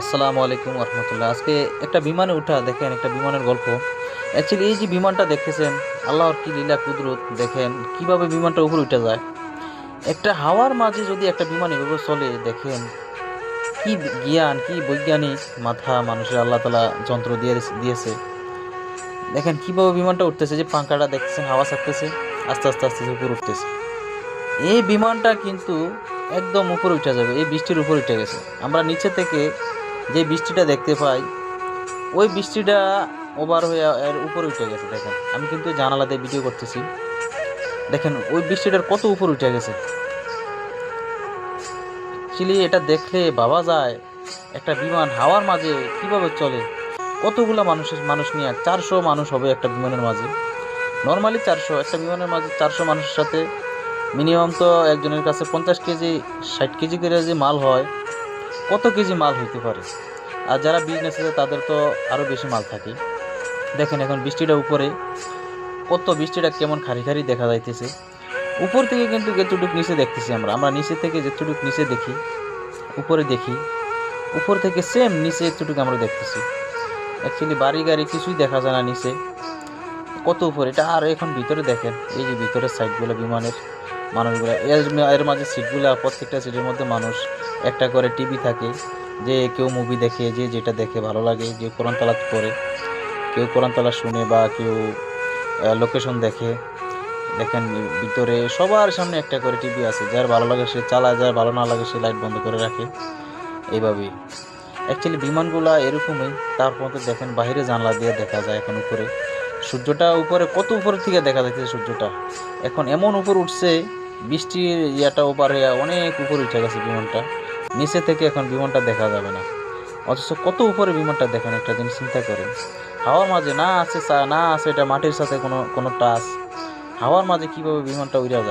আসসালামু আলাইকুম রহমতুল্লাহ। আজকে একটা বিমানে উঠা দেখেন, একটা বিমানের গল্প। অ্যাকচুয়ালি এই যে বিমানটা দেখতেছেন, আল্লাহর কি লীলা কুদরত, দেখেন কিভাবে বিমানটা উপরে উঠে যায়। একটা হাওয়ার মাঝে যদি একটা বিমান এভাবে চলে, দেখেন কি জ্ঞান, কি বৈজ্ঞানিক মাথা মানুষের আল্লাহ তালা যন্ত্র দিয়েছে। দেখেন কিভাবে বিমানটা উঠতেছে, যে পাঙ্খাটা দেখতেছেন হাওয়া ছাড়তেছে, আস্তে আস্তে আস্তে উপরে উঠতেছে। এই বিমানটা কিন্তু একদম উপরে উঠে যাবে, এই বৃষ্টির উপরে উঠে গেছে। আমরা নিচে থেকে যে বৃষ্টিটা দেখতে পাই, ওই বৃষ্টিটা ওভার হয়ে এর উপরে উঠে গেছে। দেখেন আমি কিন্তু জানালা দিয়ে ভিডিও করতেছি, দেখেন ওই বৃষ্টিটার কত উপরে উঠে গেছে। অ্যাকচুয়ালি এটা দেখলে ভাবা যায় একটা বিমান হাওয়ার মাঝে কিভাবে চলে। কতগুলা মানুষ নিয়ে 400 মানুষ হবে একটা বিমানের মাঝে। নর্মালি 400, একটা বিমানের মাঝে 400 মানুষের সাথে মিনিমাম তো একজনের কাছে 50 কেজি 60 কেজি করে যে মাল হয়, কত কেজি মাল হইতে পারে। আর যারা বিজনেস আছে তাদের তো আরও বেশি মাল থাকে। দেখেন এখন বৃষ্টিটা উপরে, কত বৃষ্টিটা কেমন খারি খারি দেখা যাইতেছে। উপর থেকে কিন্তু যেটুক নিচে দেখতেছি, আমরা আমরা নিচে থেকে যেটুক নিচে দেখি, উপরে দেখি, উপর থেকে সেম নিচে এতটুকু আমরা দেখতেছি। অ্যাকচুয়ালি বাড়ি গাড়ি কিছুই দেখা যায় না নিচে, কত উপরে এটা। আর এখন ভিতরে দেখেন, এই যে ভিতরের সাইডগুলো বিমানের মানুষগুলো, এর মাঝে সিটগুলো, প্রত্যেকটা সিটের মধ্যে মানুষ, একটা করে টিভি থাকে, যে কেউ মুভি দেখে, যে যেটা দেখে ভালো লাগে, যে কোরআন তালাত করে, কেউ কোরআন তালাত শুনে, বা কেউ লোকেশন দেখে। দেখেন ভিতরে সবার সামনে একটা করে টিভি আছে, যার ভালো লাগে সে চালায়, যার ভালো না লাগে সে লাইট বন্ধ করে রাখে। এইভাবেই অ্যাকচুয়ালি বিমানগুলা এরকমই। তারপর তো দেখেন বাইরে জানলা দিয়ে দেখা যায় এখন উপরে সূর্যটা, উপরে কত উপরে থেকে দেখা যাচ্ছে সূর্যটা। এখন এমন উপর উঠছে, বৃষ্টির ইয়াটা ওপারে অনেক উপরে উঠে গেছে বিমানটা, নিচে থেকে এখন বিমানটা দেখা যাবে না। অথচ কত উপরে বিমানটা, দেখেন একটা জিনিস চিন্তা করেন। হাওয়ার মাঝে না আছে না আছে এটা মাটির সাথে কোনো কোনো টাচ, হাওয়ার মাঝে কিভাবে বিমানটা উড়ে যায়।